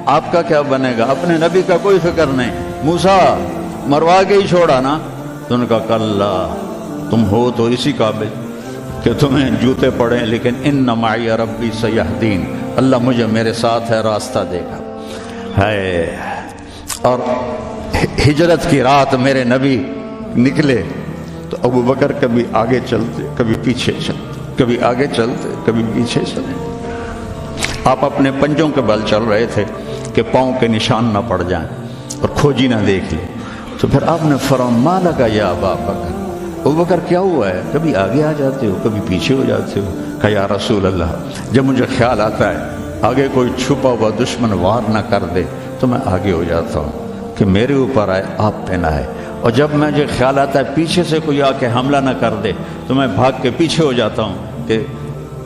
آپ کا کیا بنے گا؟ اپنے نبی کا کوئی فکر نہیں. موسیٰ مروا کے ہی چھوڑا نا. تو ان کا کلا، تم ہو تو اسی قابل کہ تمہیں جوتے پڑیں، لیکن ان معی ربی سیہدین، اللہ مجھے میرے ساتھ ہے، راستہ دے گا. ہے اور ہجرت کی رات میرے نبی نکلے تو ابو بکر کبھی آگے چلتے کبھی پیچھے چلتے، کبھی آگے چلتے کبھی پیچھے چلے. آپ اپنے پنجوں کے بل چل رہے تھے کہ پاؤں کے نشان نہ پڑ جائیں اور کھوجی نہ دیکھ لیں. تو پھر آپ نے فرمایا ما لکا یا ابا بکر، ابو بکر کیا ہوا ہے؟ کبھی آگے آ جاتے ہو کبھی پیچھے ہو جاتے ہو. کہا یا رسول اللہ، جب مجھے خیال آتا ہے آگے کوئی چھپا ہوا دشمن وار نہ کر دے تو میں آگے ہو جاتا ہوں کہ میرے اوپر آئے، آپ پہ نہ آئے. اور جب مجھے خیال آتا ہے پیچھے سے کوئی آ کے حملہ نہ کر دے تو میں بھاگ کے پیچھے ہو جاتا ہوں کہ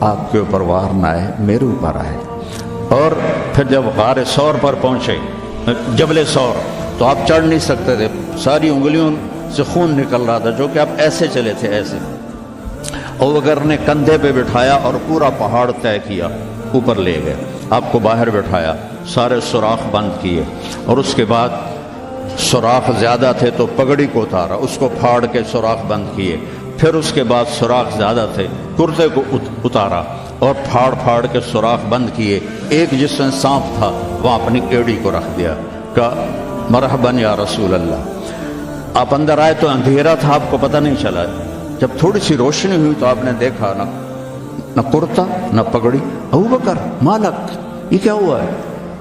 آپ کے اوپر وار نہ آئے، میرے اوپر آئے. اور پھر جب غار ثور پر پہنچے، جبل ثور، تو آپ چڑھ نہیں سکتے تھے، ساری انگلیوں سے خون نکل رہا تھا، جو کہ آپ ایسے چلے تھے ایسے. ابو بکر نے کندھے پہ بٹھایا اور پورا پہاڑ طے کیا، اوپر لے گئے. آپ کو باہر بٹھایا، سارے سوراخ بند کیے، اور اس کے بعد سوراخ زیادہ تھے تو پگڑی کو اتارا، اس کو پھاڑ کے سوراخ بند کیے. پھر اس کے بعد سوراخ زیادہ تھے، کرتے کو اتارا اور پھاڑ پھاڑ کے سوراخ بند کیے. ایک جس میں سانپ تھا وہاں اپنی ایڑی کو رکھ دیا، کہا مرحباً یا رسول اللہ. آپ اندر آئے تو اندھیرا تھا، آپ کو پتہ نہیں چلا. جب تھوڑی سی روشنی ہوئی تو آپ نے دیکھا نہ کرتا نہ پگڑی. ابو بکر مالک، یہ کیا ہوا ہے؟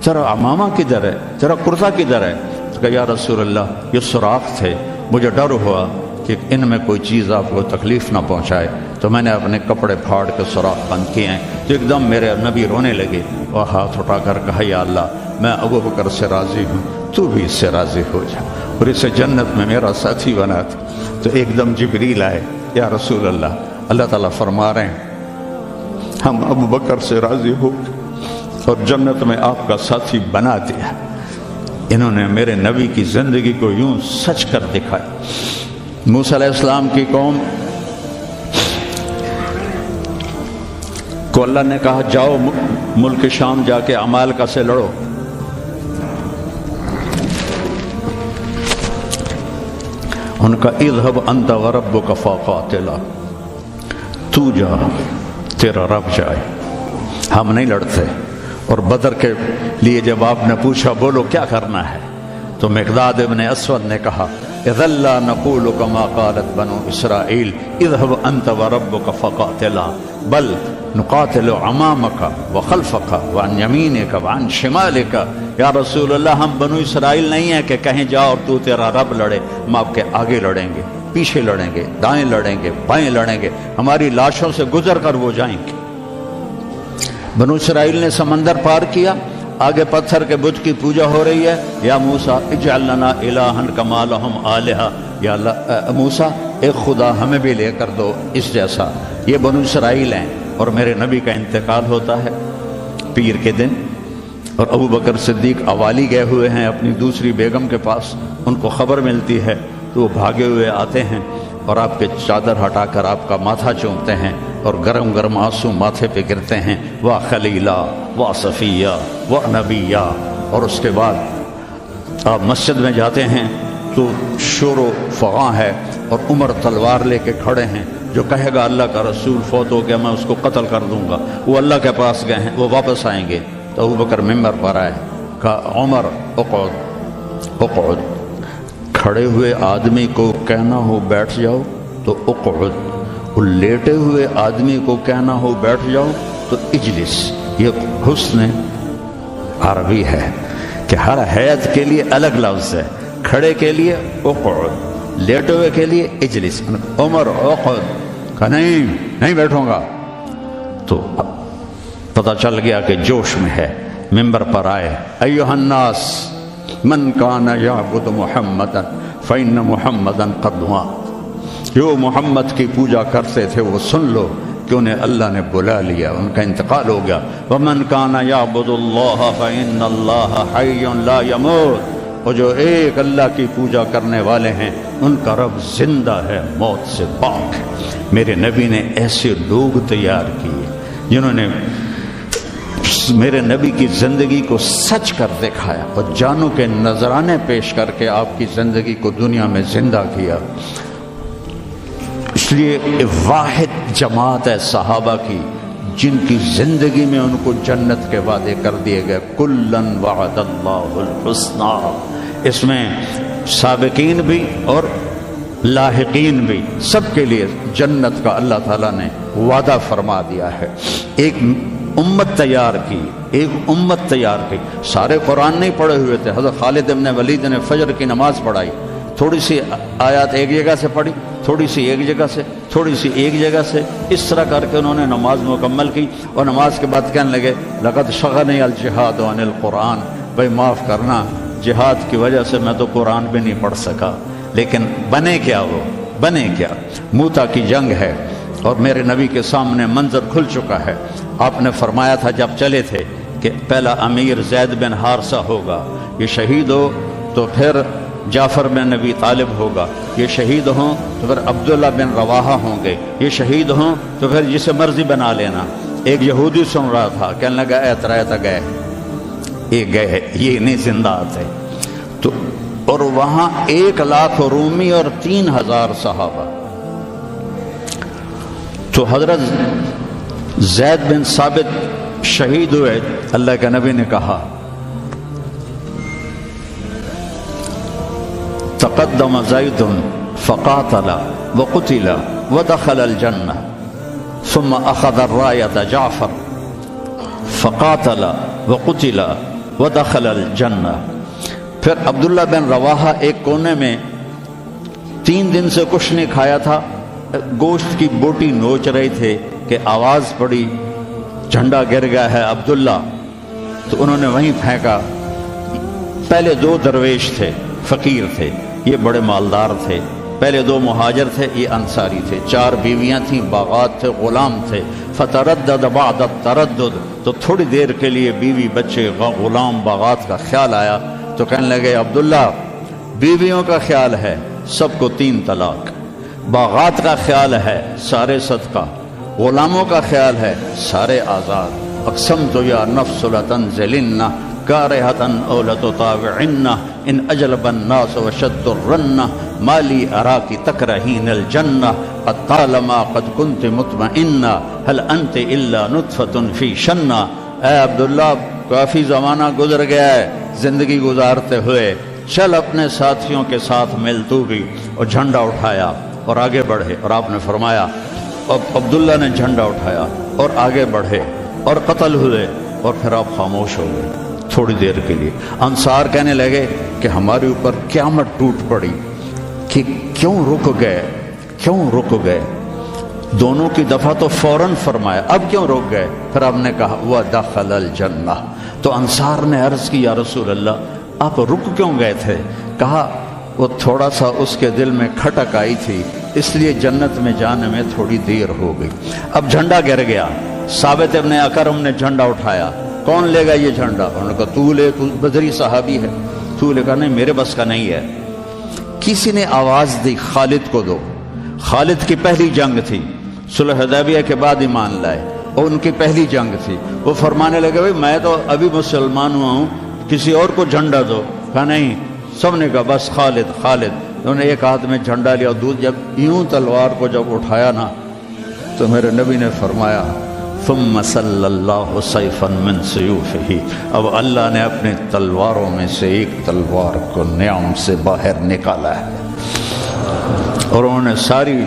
ذرا عمامہ کدھر ہے، ذرا کرتا کدھر ہے؟ تو کہا یا رسول اللہ یہ سوراخ تھے، مجھے ڈر ہوا کہ ان میں کوئی چیز آپ کو تکلیف نہ پہنچائے تو میں نے اپنے کپڑے پھاڑ کے سوراخ بند کیے ہیں. تو ایک دم میرے نبی رونے لگے اور ہاتھ اٹھا کر کہا یا اللہ میں ابو بکر سے راضی ہوں، تو بھی اس سے راضی ہو جا اور اسے جنت میں میرا ساتھی بنا دے. تو ایک دم جبریل آئے، یا رسول اللہ، اللہ تعالیٰ فرما رہے ہیں ہم ابو بکر سے راضی ہو اور جنت میں آپ کا ساتھی بنا دیا. انہوں نے میرے نبی کی زندگی کو یوں سچ کر دکھایا. موسیٰ علیہ السلام کی قوم کو اللہ نے کہا جاؤ ملک شام جا کے عمالقہ سے لڑو. ان کا اذهب انت وربک فقاتلا، تو جا تیرا رب جائے، ہم نہیں لڑتے. اور بدر کے لیے جب آپ نے پوچھا بولو کیا کرنا ہے، تو مقداد ابن اسود نے کہا اذا لا نقول كما قالت بنو اسرائیل اذهب انت وربک فقاتلا بل نقاتل امامک وخلفک وعن یمینک وعن شمالک. یا رسول اللہ ہم بنو اسرائیل نہیں ہیں کہ کہیں جاؤ اور تو تیرا رب لڑے، ہم آپ کے آگے لڑیں گے، پیچھے لڑیں گے، دائیں لڑیں گے، بائیں لڑیں گے، ہماری لاشوں سے گزر کر وہ جائیں گے. بنو اسرائیل نے سمندر پار کیا، آگے پتھر کے بت کی پوجا ہو رہی ہے. یا موسیٰ اجعل لنا الہا کما لہم آلہہ، یا اللہ موسیٰ ایک خدا ہمیں بھی لے کر دو اس جیسا. یہ بنو اسرائیل ہیں اور میرے نبی کا انتقال ہوتا ہے پیر کے دن، اور ابو بکر صدیق اوالی گئے ہوئے ہیں اپنی دوسری بیگم کے پاس. ان کو خبر ملتی ہے تو وہ بھاگے ہوئے آتے ہیں اور آپ کے چادر ہٹا کر آپ کا ماتھا چومتے ہیں اور گرم گرم آنسو ماتھے پہ گرتے ہیں. واہ خلیلہ واہ صفیہ واہ نبیہ. اور اس کے بعد آپ مسجد میں جاتے ہیں تو شور و فغاں ہے اور عمر تلوار لے کے کھڑے ہیں. جو کہے گا اللہ کا رسول فوت ہو گیا میں اس کو قتل کر دوں گا، وہ اللہ کے پاس گئے ہیں، وہ واپس آئیں گے. تو ابو بکر ممبر پر آئے، کہا عمر اقعد اقعد. کھڑے ہوئے آدمی کو کہنا ہو بیٹھ جاؤ تو اقعد، اور لیٹے ہوئے آدمی کو کہنا ہو بیٹھ جاؤ تو اجلس. یہ حسن عربی ہے کہ ہر حیت کے لیے الگ لفظ ہے. کھڑے کے لیے اقعد، لیٹے ہوئے کے لیے اجلس. عمر اقعد، کہا نہیں بیٹھوں گا. تو پتہ چل گیا کہ جوش میں ہے، ممبر پر آئے ایھا الناس من کان یعبد محمدا فإن محمدا قد مات. جو محمد کی پوجا کرتے تھے وہ سن لو کہ انہیں اللہ نے بلا لیا، ان کا انتقال ہو گیا. ومن کان یعبد اللہ فإن اللہ حی لا یموت. اور جو ایک اللہ کی پوجا کرنے والے ہیں ان کا رب زندہ ہے، موت سے پاک ہے. میرے نبی نے ایسے لوگ تیار کیے جنہوں نے میرے نبی کی زندگی کو سچ کر دکھایا اور جانوں کے نذرانے پیش کر کے آپ کی زندگی کو دنیا میں زندہ کیا۔ اس لیے واحد جماعت ہے صحابہ کی جن کی زندگی میں ان کو جنت کے وعدے کر دیے گئے، کلن وعد اللہ الحسنی۔ اس میں سابقین بھی اور لاحقین بھی، سب کے لیے جنت کا اللہ تعالیٰ نے وعدہ فرما دیا ہے۔ ایک امت تیار کی، ایک امت تیار کی۔ سارے قرآن نہیں پڑھے ہوئے تھے، حضرت خالد بن ولید نے فجر کی نماز پڑھائی، تھوڑی سی آیات ایک جگہ سے پڑھی، تھوڑی سی ایک جگہ سے، تھوڑی سی ایک جگہ سے، اس طرح کر کے انہوں نے نماز مکمل کی، اور نماز کے بعد کہنے لگے لقد شغلنی الجہاد عن القرآن، بھائی معاف کرنا، جہاد کی وجہ سے میں تو قرآن بھی نہیں پڑھ سکا۔ لیکن بنے کیا، وہ بنے کیا؟ موتا کی جنگ ہے اور میرے نبی کے سامنے منظر کھل چکا ہے۔ آپ نے فرمایا تھا جب چلے تھے کہ پہلا امیر زید بن حارثہ ہوگا، یہ شہید ہو تو پھر جعفر بن نبی طالب ہوگا، یہ شہید ہوں تو پھر عبداللہ بن رواحہ ہوں گے، یہ شہید ہوں تو پھر جسے مرضی بنا لینا۔ ایک یہودی سن رہا تھا، کہنے لگا اعتراض گئے، یہ گئے، یہ نہیں زندہ آتے۔ تو اور وہاں 1,00,000 رومی اور 3,000 صحابہ۔ تو حضرت زید بن ثابت شہید ہوئے، اللہ کے نبی نے کہا تقدم زید فقاتل وقتل ودخل الجنہ ثم اخذ الرایۃ جعفر فقاتل وقتل ودخل الجنہ۔ پھر عبداللہ بن رواحہ ایک کونے میں 3 دن سے کچھ نہیں کھایا تھا، گوشت کی بوٹی نوچ رہے تھے کہ آواز پڑی جھنڈا گر گیا ہے عبداللہ، تو انہوں نے وہیں پھینکا۔ پہلے 2 درویش تھے، فقیر تھے، یہ بڑے مالدار تھے۔ پہلے 2 مہاجر تھے، یہ انصاری تھے۔ 4 بیویاں تھیں، باغات تھے، غلام تھے۔ فتردد بعد التردد، تو تھوڑی دیر کے لیے بیوی، بچے، غلام، باغات کا خیال آیا، تو کہنے لگے عبداللہ بیویوں کا خیال ہے سب کو 3 طلاق، باغات کا خیال ہے سارے صدقہ، غلاموں کا خیال ہے سارے آزاد۔ اقسمت یا نفس لتنزلن کارہۃ او لتطاوعن ان اجلب الناس وشد الرن مالی اراکی تکرہین الجنہ قد طالما قد کنت مطمئنہ هل انت الا نطفۃ فی شنہ۔ اے عبداللہ کافی زمانہ گزر گیا ہے زندگی گزارتے ہوئے، چل اپنے ساتھیوں کے ساتھ مل تو بھی۔ اور جھنڈا اٹھایا اور آگے بڑھے، اور آپ نے فرمایا، اب عبداللہ نے جھنڈا اٹھایا اور آگے بڑھے اور قتل ہوئے، اور پھر آپ خاموش ہو گئے تھوڑی دیر کے لیے۔ انصار کہنے لگے کہ ہمارے اوپر قیامت ٹوٹ پڑی کہ کیوں رک گئے، کیوں رک گئے؟ دونوں کی دفعہ تو فوراً فرمایا، اب کیوں رک گئے؟ پھر آپ نے کہا وَدَخَلَ الْجَنَّةَ۔ تو انصار نے عرض کی یا رسول اللہ آپ رک کیوں گئے تھے؟ کہا وہ تھوڑا سا اس کے دل میں کھٹک آئی تھی، اس لیے جنت میں جانے میں تھوڑی دیر ہو گئی۔ اب جھنڈا گر گیا، ثابت ابن اکرم نے جھنڈا اٹھایا، کون لے گا یہ جھنڈا؟ انہوں نے کہا تو لے، تو بدری صحابی ہے، تو لے۔ کہا نہیں میرے بس کا نہیں ہے۔ کسی نے آواز دی خالد کو دو۔ خالد کی پہلی جنگ تھی، صلح حدیبیہ کے بعد ایمان لائے، اور ان کی پہلی جنگ تھی۔ وہ فرمانے لگے بھائی میں تو ابھی مسلمان ہوا ہوں، کسی اور کو جھنڈا دو۔ کہا نہیں، سب نے کہا بس خالد خالد۔ انہوں نے ایک ہاتھ میں جھنڈا لیا، جب یوں تلوار کو جب اٹھایا نا تو میرے نبی نے فرمایا ثم صلی اللہ سیفا من سیوفہ، اب اللہ نے اپنے تلواروں میں سے ایک تلوار کو نیام سے باہر نکالا ہے، اور انہوں نے ساری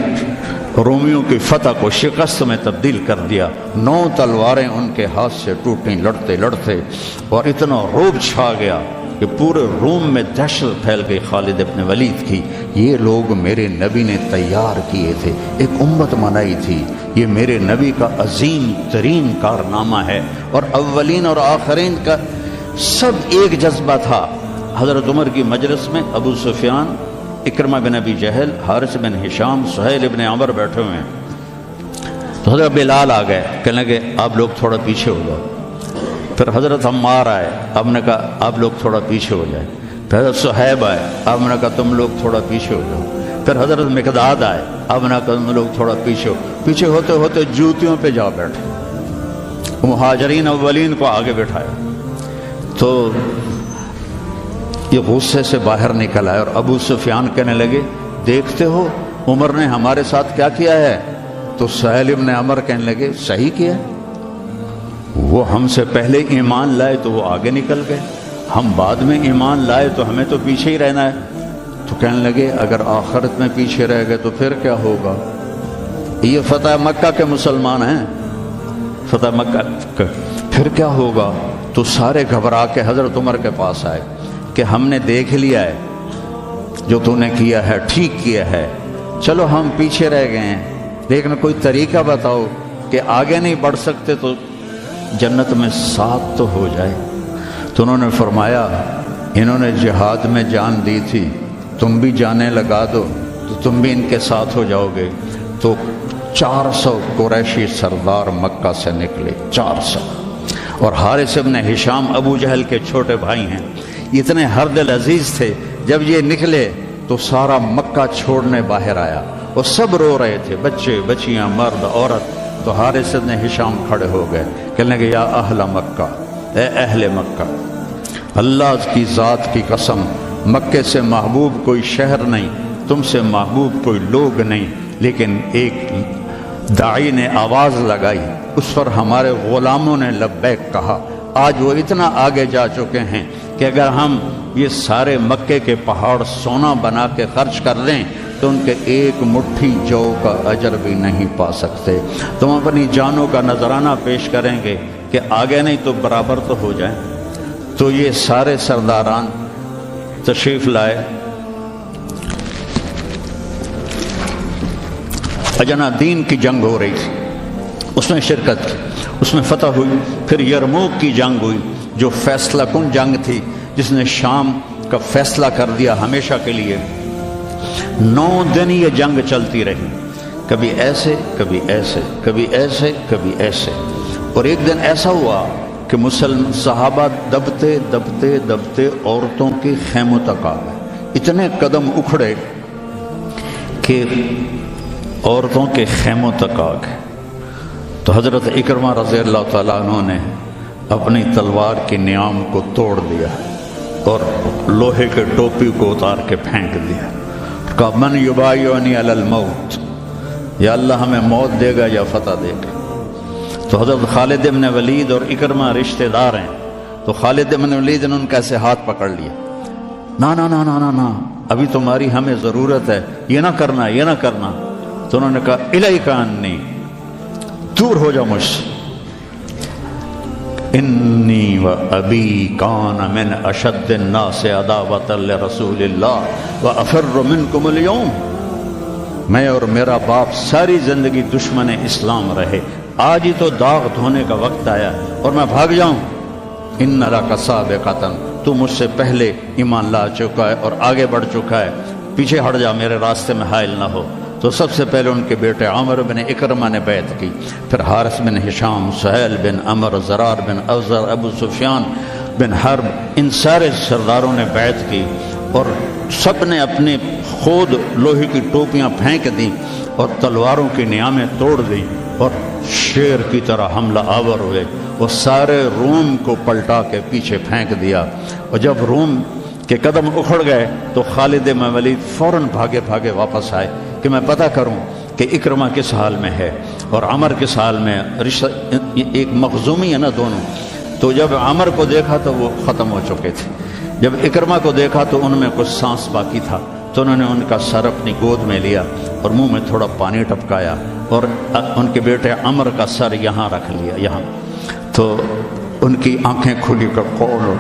رومیوں کی فتح کو شکست میں تبدیل کر دیا۔ 9 تلواریں ان کے ہاتھ سے ٹوٹیں لڑتے لڑتے، اور اتنا رعب چھا گیا کہ پورے روم میں دہشت پھیل گئی خالد ابن ولید کی۔ یہ لوگ میرے نبی نے تیار کیے تھے، ایک امت بنائی تھی، یہ میرے نبی کا عظیم ترین کارنامہ ہے، اور اولین اور آخرین کا سب ایک جذبہ تھا۔ حضرت عمر کی مجلس میں ابو سفیان، اکرمہ بن ابی جہل، حارث بن ہشام، سہیل بن عمر بیٹھے ہوئے ہیں، تو حضرت بلال آ گئے، کہنے لگے آپ لوگ تھوڑا پیچھے ہو جاؤ۔ پھر حضرت عمار آئے، آپ نے کہا آپ لوگ تھوڑا پیچھے ہو جائے۔ پھر حضرت صہیب آئے، آپ نے کہا تم لوگ تھوڑا پیچھے ہو جاؤ۔ پھر حضرت مقداد آئے، آپ نے کہا تم لوگ تھوڑا پیچھے ہو۔ پیچھے ہوتے ہوتے جوتیوں پہ جا بیٹھے، مہاجرین اولین کو آگے بٹھایا تو یہ غصے سے باہر نکل آئے اور ابو سفیان کہنے لگے دیکھتے ہو عمر نے ہمارے ساتھ کیا کیا ہے؟ تو سہیل ابن عمر کہنے لگے صحیح کیا، وہ ہم سے پہلے ایمان لائے تو وہ آگے نکل گئے، ہم بعد میں ایمان لائے تو ہمیں تو پیچھے ہی رہنا ہے۔ تو کہنے لگے اگر آخرت میں پیچھے رہ گئے تو پھر کیا ہوگا؟ یہ فتح مکہ کے مسلمان ہیں، فتح مکہ کا پھر کیا ہوگا؟ تو سارے گھبرا کے حضرت عمر کے پاس آئے کہ ہم نے دیکھ لیا ہے جو تو نے کیا ہے ٹھیک کیا ہے، چلو ہم پیچھے رہ گئے ہیں لیکن کوئی طریقہ بتاؤ کہ آگے نہیں بڑھ سکتے تو جنت میں ساتھ تو ہو جائے۔ تو انہوں نے فرمایا انہوں نے جہاد میں جان دی تھی، تم بھی جانیں لگا دو تو تم بھی ان کے ساتھ ہو جاؤ گے۔ تو 400 قریشی سردار مکہ سے نکلے، 400، اور حارث ابن ہشام ابو جہل کے چھوٹے بھائی ہیں، اتنے ہر دل عزیز تھے۔ جب یہ نکلے تو سارا مکہ چھوڑنے باہر آیا اور سب رو رہے تھے، بچے بچیاں مرد عورت۔ تو حارث ابن ہشام کھڑے ہو گئے، کہنے لگے یا اہل مکہ، اے اہل مکہ، اللہ کی ذات کی قسم مکے سے محبوب کوئی شہر نہیں، تم سے محبوب کوئی لوگ نہیں، لیکن ایک داعی نے آواز لگائی، اس پر ہمارے غلاموں نے لبیک کہا۔ آج وہ اتنا آگے جا چکے ہیں کہ اگر ہم یہ سارے مکے کے پہاڑ سونا بنا کے خرچ کر دیں تو ان کے ایک مٹھی جو کا اجر بھی نہیں پا سکتے۔ تم اپنی جانوں کا نذرانہ پیش کریں گے کہ آگے نہیں تو برابر تو ہو جائیں۔ تو یہ سارے سرداران تشریف لائے، اجنا دین کی جنگ ہو رہی تھی، اس میں شرکت کی، اس میں فتح ہوئی۔ پھر یرموک کی جنگ ہوئی جو فیصلہ کن جنگ تھی، جس نے شام کا فیصلہ کر دیا ہمیشہ کے لیے۔ 9 دن یہ جنگ چلتی رہی، کبھی ایسے کبھی ایسے کبھی ایسے کبھی ایسے، اور ایک دن ایسا ہوا کہ صحابہ دبتے دبتے دبتے عورتوں کے خیموں تک آ گئے، اتنے قدم اکھڑے کہ عورتوں کے خیموں تک آ گئے۔ تو حضرت اکرمہ رضی اللہ تعالیٰ عنہ نے اپنی تلوار کی نیام کو توڑ دیا اور لوہے کے ٹوپی کو اتار کے پھینک دیا، کہا من یبایعنی علی الموت، یا اللہ ہمیں موت دے گا یا فتح دے گا۔ تو حضرت خالد بن ولید اور اکرمہ رشتہ دار ہیں، تو خالد بن ولید نے ان کا ایسے ہاتھ پکڑ لیا، نا نا نا نا نا نا، ابھی تمہاری ہمیں ضرورت ہے، یہ نہ کرنا یہ نہ کرنا۔ تو انہوں نے کہا الیک انی، دور ہو جاؤ مجھ سے، انی و ابی کان من اشد الناس عداوۃ لرسول اللہ و افر منکم اليوم، میں اور میرا باپ ساری زندگی دشمن اسلام رہے، آج ہی تو داغ دھونے کا وقت آیا اور میں بھاگ جاؤں۔ ان لک سابقۃ، تو مجھ سے پہلے ایمان لا چکا ہے اور آگے بڑھ چکا ہے، پیچھے ہٹ جا، میرے راستے میں حائل نہ ہو۔ تو سب سے پہلے ان کے بیٹے عامر بن اکرمہ نے بیعت کی، پھر حارث بن ہشام، سہیل بن عمر، زرار بن اوزر، ابو سفیان بن حرب، ان سارے سرداروں نے بیعت کی، اور سب نے اپنے خود لوہے کی ٹوپیاں پھینک دیں اور تلواروں کی نیامیں توڑ دیں اور شیر کی طرح حملہ آور ہوئے، وہ سارے روم کو پلٹا کے پیچھے پھینک دیا۔ اور جب روم کے قدم اکھڑ گئے تو خالد بن ولید فوراً بھاگے بھاگے واپس آئے کہ میں پتہ کروں کہ اکرمہ کس حال میں ہے اور عمر کس حال میں، رشتہ ایک مخزومی ہے نا دونوں۔ تو جب عمر کو دیکھا تو وہ ختم ہو چکے تھے، جب اکرمہ کو دیکھا تو ان میں کچھ سانس باقی تھا، تو انہوں نے ان کا سر اپنی گود میں لیا اور منہ میں تھوڑا پانی ٹپکایا اور ان کے بیٹے عمر کا سر یہاں رکھ لیا، یہاں۔ تو ان کی آنکھیں کھلی کر قول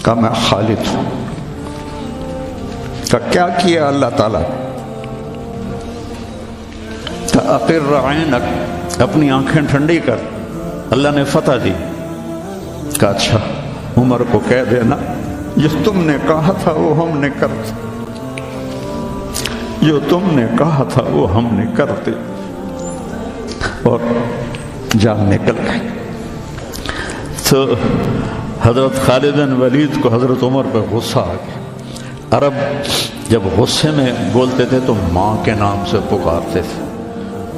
کہا میں خالد ہوں۔ کیا کیا اللہ تعالیٰ؟ اقر عینک، اپنی آنکھیں ٹھنڈی کر، اللہ نے فتح دی۔ کہا اچھا عمر کو کہہ دینا جو تم نے کہا تھا وہ ہم نے کرتے، جو تم نے کہا تھا وہ ہم نے کرتے، اور جان نکل گئی۔ تو حضرت خالد بن ولید کو حضرت عمر پہ غصہ آ گیا۔ عرب جب غصے میں بولتے تھے تو ماں کے نام سے پکارتے تھے،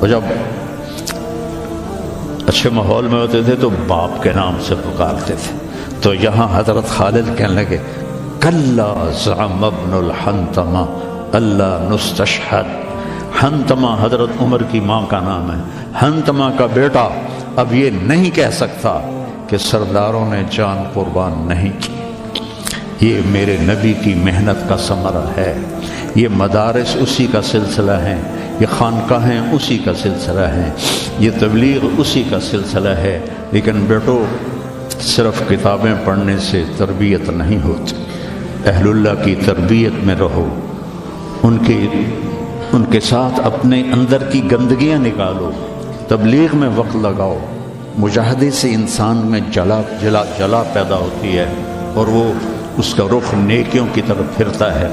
اور جب اچھے ماحول میں ہوتے تھے تو باپ کے نام سے پکارتے تھے. تو یہاں حضرت خالد کہنے لگے کلا زعم ابن الحنتمہ اللہ نستشہد. حنتمہ حضرت عمر کی ماں کا نام ہے. حنتمہ کا بیٹا اب یہ نہیں کہہ سکتا کہ سرداروں نے جان قربان نہیں کی. یہ میرے نبی کی محنت کا ثمرہ ہے. یہ مدارس اسی کا سلسلہ ہیں, یہ خانقاہیں اسی کا سلسلہ ہیں, یہ تبلیغ اسی کا سلسلہ ہے. لیکن بیٹو صرف کتابیں پڑھنے سے تربیت نہیں ہوتی. اہل اللہ کی تربیت میں رہو, ان کے ساتھ اپنے اندر کی گندگیاں نکالو, تبلیغ میں وقت لگاؤ. مجاہدے سے انسان میں جلا پیدا ہوتی ہے اور وہ اس کا رخ نیکیوں کی طرف پھرتا ہے.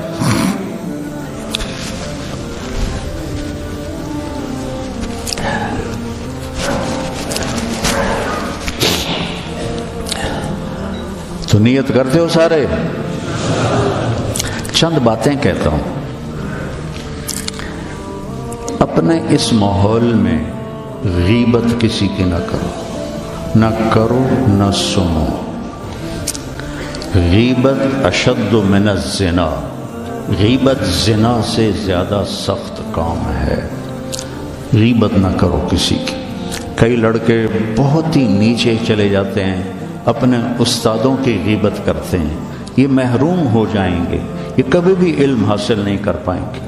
تو نیت کرتے ہو سارے؟ چند باتیں کہتا ہوں. اپنے اس ماحول میں غیبت کسی کی نہ کرو نہ سنو. غیبت اشد من الزنا, غیبت زنا سے زیادہ سخت کام ہے. غیبت نہ کرو کسی کی. کئی لڑکے بہت ہی نیچے چلے جاتے ہیں, اپنے استادوں کی غیبت کرتے ہیں. یہ محروم ہو جائیں گے, یہ کبھی بھی علم حاصل نہیں کر پائیں گے.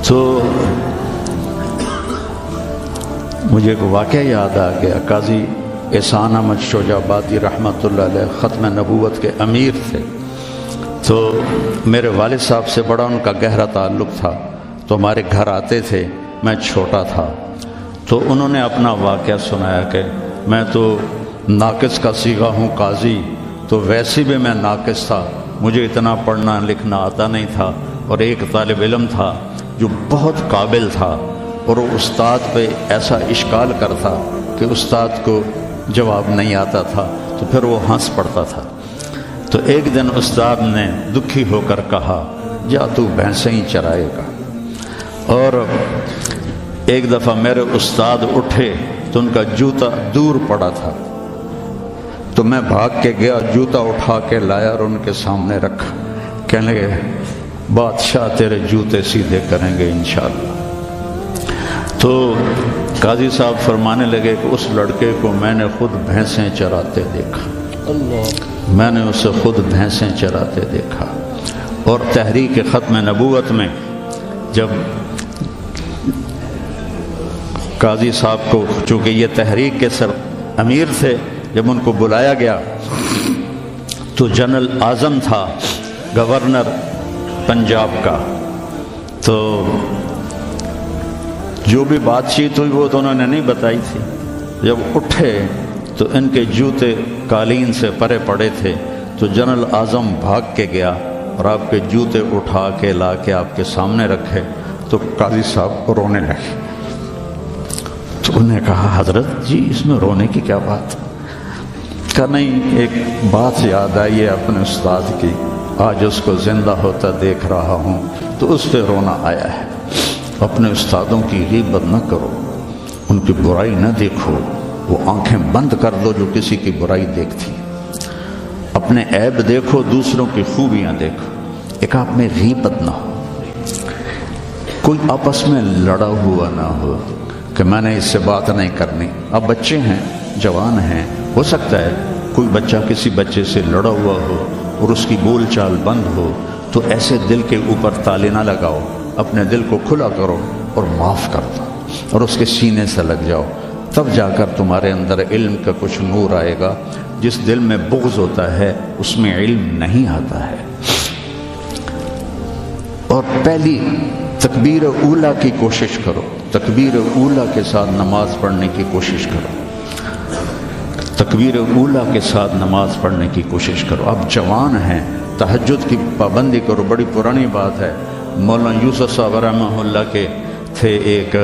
تو مجھے ایک واقعہ یاد آ گیا. قاضی احسان احمد شجاع آبادی رحمۃ اللہ علیہ ختم نبوت کے امیر تھے. تو میرے والد صاحب سے بڑا ان کا گہرا تعلق تھا. تو ہمارے گھر آتے تھے, میں چھوٹا تھا. تو انہوں نے اپنا واقعہ سنایا کہ میں تو ناقص کا صیغہ ہوں قاضی, تو ویسے بھی میں ناقص تھا, مجھے اتنا پڑھنا لکھنا آتا نہیں تھا. اور ایک طالب علم تھا جو بہت قابل تھا, اور وہ استاد پہ ایسا اشکال کرتا کہ استاد کو جواب نہیں آتا تھا, تو پھر وہ ہنس پڑتا تھا. تو ایک دن استاد نے دکھی ہو کر کہا جا تو بھینسیں ہی چرائے گا. اور ایک دفعہ میرے استاد اٹھے تو ان کا جوتا دور پڑا تھا, تو میں بھاگ کے گیا, جوتا اٹھا کے لایا اور ان کے سامنے رکھا. کہنے لگے بادشاہ تیرے جوتے سیدھے کریں گے انشاءاللہ. تو قاضی صاحب فرمانے لگے کہ اس لڑکے کو میں نے خود بھینسیں چراتے دیکھا, میں نے اسے خود بھینسیں چراتے دیکھا. اور تحریک ختم نبوت میں جب قاضی صاحب کو, چونکہ یہ تحریک کے سر امیر تھے, جب ان کو بلایا گیا تو جنرل اعظم تھا گورنر پنجاب کا. تو جو بھی بات چیت ہوئی وہ تو انہوں نے نہیں بتائی تھی. جب اٹھے تو ان کے جوتے قالین سے پرے پڑے تھے. تو جنرل اعظم بھاگ کے گیا اور آپ کے جوتے اٹھا کے لا کے آپ کے سامنے رکھے. تو قاضی صاحب رونے لگے. تو انہوں نے کہا حضرت جی اس میں رونے کی کیا بات؟ کہا نہیں, ایک بات یاد آئی ہے اپنے استاد کی, آج اس کو زندہ ہوتا دیکھ رہا ہوں تو اس پہ رونا آیا ہے. اپنے استادوں کی غیبت نہ کرو, ان کی برائی نہ دیکھو, وہ آنکھیں بند کر دو جو کسی کی برائی دیکھتی. اپنے عیب دیکھو, دوسروں کی خوبیاں دیکھو. ایک آپ میں غیبت نہ ہو, کوئی آپس میں لڑا ہوا نہ ہو کہ میں نے اس سے بات نہیں کرنی. اب بچے ہیں, جوان ہیں, ہو سکتا ہے کوئی بچہ کسی بچے سے لڑا ہوا ہو اور اس کی بول چال بند ہو, تو ایسے دل کے اوپر تالے نہ لگاؤ, اپنے دل کو کھلا کرو اور معاف کر دو اور اس کے سینے سے لگ جاؤ. تب جا کر تمہارے اندر علم کا کچھ نور آئے گا. جس دل میں بغض ہوتا ہے اس میں علم نہیں آتا ہے. اور پہلی تکبیر اولیٰ کی کوشش کرو, تکبیر اولیٰ کے ساتھ نماز پڑھنے کی کوشش کرو, تکبیر اولیٰ کے ساتھ نماز پڑھنے کی کوشش کرو. آپ جوان ہیں, تہجد کی پابندی کرو. بڑی پرانی بات ہے, مولانا یوسف صاحب رحمہ اللہ کے تھے ایک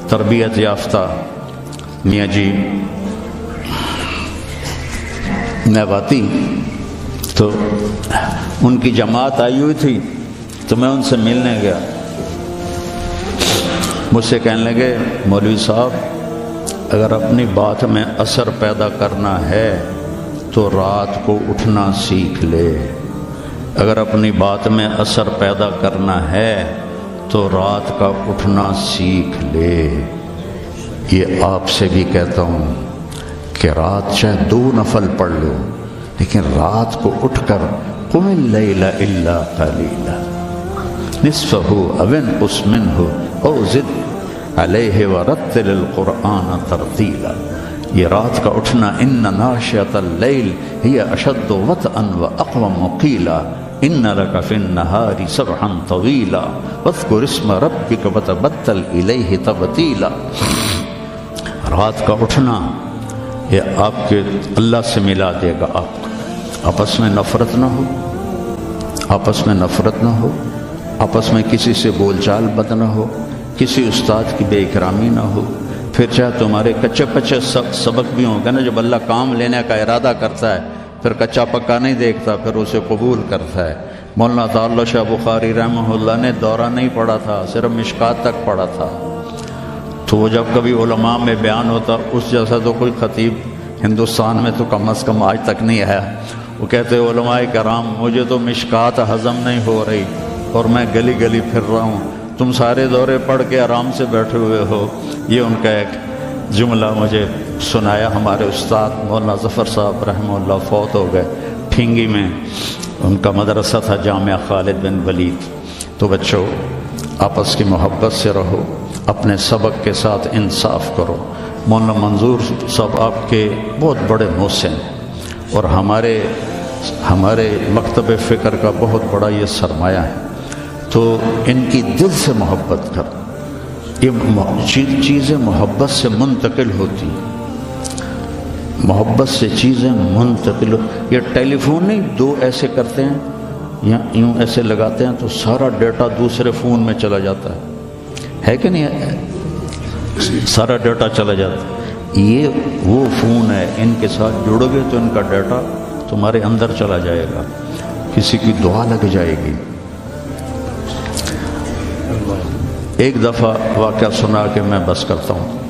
تربیت یافتہ میاں جی نیواتی, تو ان کی جماعت آئی ہوئی تھی, تو میں ان سے ملنے گیا. مجھ سے کہنے لگے مولوی صاحب اگر اپنی بات میں اثر پیدا کرنا ہے تو رات کو اٹھنا سیکھ لے، اگر اپنی بات میں اثر پیدا کرنا ہے تو رات کا اٹھنا سیکھ لے۔ یہ آپ سے بھی کہتا ہوں کہ رات چاہے 2 نفل پڑھ لو لیکن رات کو اٹھ کر قم اللیل الا قلیلا نصفہ او انقص منہ او زد علیہ ورتل القرآن ترتیلا۔ یہ رات کا اٹھنا ان ناشئۃ اللیل ہی اشد وطئا واقوم قیلا ان لک فی النہار سبحا طویلا واذکر اسم ربک وتبتل الیہ تبتیلا۔ رات کا اٹھنا یہ آپ کے اللہ سے ملا دے گا آپ کو۔ آپس میں نفرت نہ ہو، آپس میں نفرت نہ ہو، آپس میں کسی سے بول چال بد نہ ہو، کسی استاد کی بے اکرامی نہ ہو۔ پھر چاہے تمہارے کچے پچے سبق بھی ہوں گے نا، جب اللہ کام لینے کا ارادہ کرتا ہے پھر کچا پکا نہیں دیکھتا، پھر اسے قبول کرتا ہے۔ مولانا تعالی شاہ بخاری رحمہ اللہ نے دورہ نہیں پڑھا تھا، صرف مشکات تک پڑھا تھا، تو وہ جب کبھی علماء میں بیان ہوتا اس جیسا تو کوئی خطیب ہندوستان میں تو کم از کم آج تک نہیں آیا۔ وہ کہتے علماء کرام مجھے تو مشکات ہضم نہیں ہو رہی اور میں گلی گلی پھر رہا ہوں، تم سارے دورے پڑھ کے آرام سے بیٹھے ہوئے ہو۔ یہ ان کا ایک جملہ مجھے سنایا ہمارے استاد مولانا ظفر صاحب رحمہ اللہ، فوت ہو گئے پھینگی میں، ان کا مدرسہ تھا جامعہ خالد بن ولید۔ تو بچوں آپس کی محبت سے رہو، اپنے سبق کے ساتھ انصاف کرو۔ مولانا منظور صاحب آپ کے بہت بڑے محسن اور ہمارے مکتب فکر کا بہت بڑا یہ سرمایہ ہے، تو ان کی دل سے محبت کر۔ یہ چیزیں محبت سے منتقل ہوتی، محبت سے چیزیں منتقل۔ یہ ٹیلی فون نہیں، 2 ایسے کرتے ہیں یا یوں ایسے لگاتے ہیں تو سارا ڈیٹا دوسرے فون میں چلا جاتا ہے کہ نہیں؟ سارا ڈیٹا چلا جاتا ہے۔ یہ وہ فون ہے، ان کے ساتھ جڑو گے تو ان کا ڈیٹا تمہارے اندر چلا جائے گا، کسی کی دعا لگ جائے گی۔ ایک دفعہ واقعہ سنا کہ میں بس کرتا ہوں۔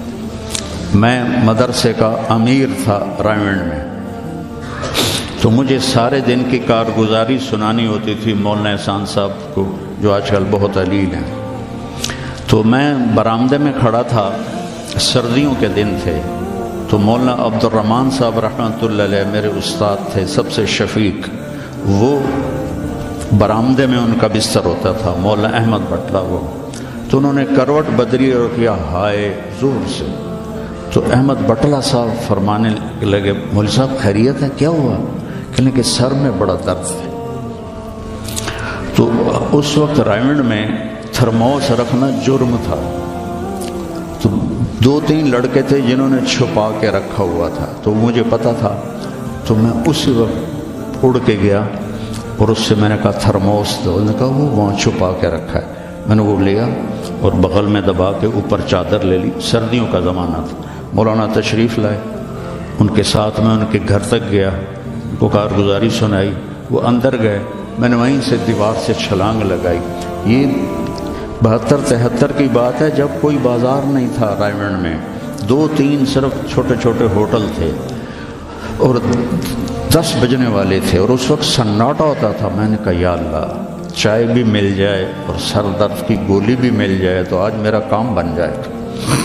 میں مدرسے کا امیر تھا رائمنڈ میں، تو مجھے سارے دن کی کارگزاری سنانی ہوتی تھی مولانا احسان صاحب کو، جو آج کل بہت علیل ہیں۔ تو میں برآمدے میں کھڑا تھا، سردیوں کے دن تھے، تو مولانا عبد الرحمن صاحب رحمۃ اللہ علیہ میرے استاد تھے، سب سے شفیق، وہ برآمدے میں ان کا بستر ہوتا تھا، مولانا احمد بٹلہ وہ، تو انہوں نے کروٹ بدلی اور کیا ہائے زور سے، تو احمد بٹلہ صاحب فرمانے لگے مولوی صاحب خیریت ہے، کیا ہوا؟ کہنے کہ سر میں بڑا درد ہے۔ تو اس وقت رائمنڈ میں تھرموس رکھنا جرم تھا، تو 2-3 لڑکے تھے جنہوں نے چھپا کے رکھا ہوا تھا، تو مجھے پتا تھا، تو میں اسی وقت اڑ کے گیا اور اس سے میں نے کہا تھرموس دو، انہوں نے کہا وہ وہاں چھپا کے رکھا ہے۔ میں نے وہ لیا اور بغل میں دبا کے اوپر چادر لے لی، سردیوں کا زمانہ تھا۔ مولانا تشریف لائے، ان کے ساتھ میں ان کے گھر تک گیا، ان کو کارگزاری سنائی، وہ اندر گئے، میں نے وہیں سے دیوار سے چھلانگ لگائی۔ یہ 72-73 کی بات ہے، جب کوئی بازار نہیں تھا رائمنڈ میں، 2-3 صرف چھوٹے چھوٹے ہوٹل تھے اور 10 بجنے والے تھے، اور اس وقت سناٹا ہوتا تھا۔ میں نے کہا یا اللہ، چائے بھی مل جائے اور سر درد کی گولی بھی مل جائے تو آج میرا کام بن جائے گا۔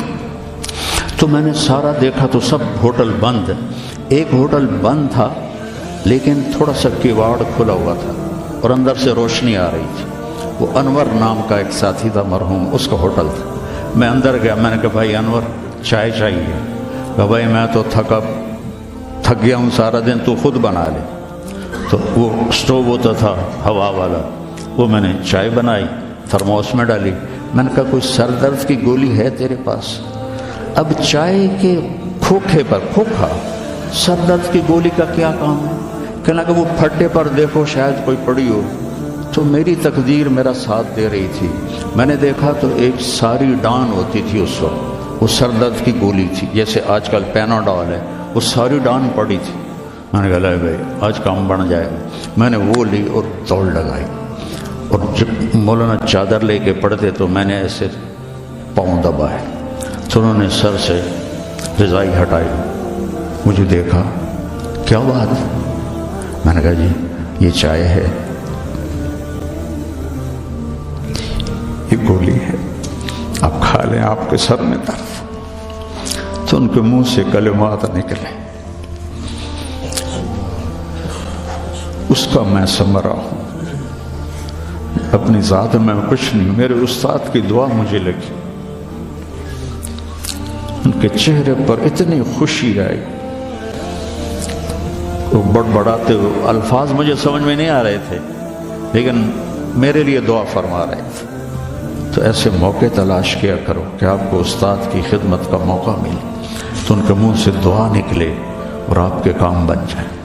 تو میں نے سارا دیکھا تو سب ہوٹل بند، ایک ہوٹل بند تھا لیکن تھوڑا سا کیواڑ کھلا ہوا تھا اور اندر سے روشنی آ رہی تھی۔ وہ انور نام کا ایک ساتھی تھا مرحوم، اس کا ہوٹل تھا۔ میں اندر گیا، میں نے کہا بھائی انور چائے چاہیے؟ کہا بھائی میں تو تھک گیا ہوں سارا دن، تو خود بنا لے۔ تو وہ سٹوو ہوتا تھا ہوا والا، وہ میں نے چائے بنائی، تھرموس میں ڈالی۔ میں نے کہا کوئی سر درد کی گولی ہے تیرے پاس؟ اب چائے کے کھوکھے پر کھوکھا، سر درد کی گولی کا کیا کام ہے؟ کہنا کہ وہ پھٹے پر دیکھو شاید کوئی پڑی ہو۔ تو میری تقدیر میرا ساتھ دے رہی تھی، میں نے دیکھا تو ایک ساری ڈان ہوتی تھی اس وقت، وہ سر درد کی گولی تھی، جیسے آج کل پیناڈول ہے، وہ ساری ڈان پڑی تھی۔ میں نے کہا لے بھائی آج کام بن جائے گا۔ میں نے وہ لی اور دوڑ لگائی، اور جب مولانا چادر لے کے پڑھتے تو میں نے ایسے پاؤں دبائے تو انہوں نے سر سے رضائی ہٹائی، مجھے دیکھا، کیا بات؟ میں نے کہا جی یہ چائے ہے، یہ گولی ہے، آپ کھا لیں، آپ کے سر میں درد۔ تو ان کے منہ سے کلمات نکلے، اس کا میں ثمرہ ہوں، اپنی ذات میں کچھ نہیں، میرے استاد کی دعا مجھے لگی۔ ان کے چہرے پر اتنی خوشی آئی، وہ بڑبڑاتے ہوئے، الفاظ مجھے سمجھ میں نہیں آ رہے تھے لیکن میرے لیے دعا فرما رہے تھے۔ تو ایسے موقع تلاش کیا کرو کہ آپ کو استاد کی خدمت کا موقع ملے تو ان کے منہ سے دعا نکلے اور آپ کے کام بن جائیں۔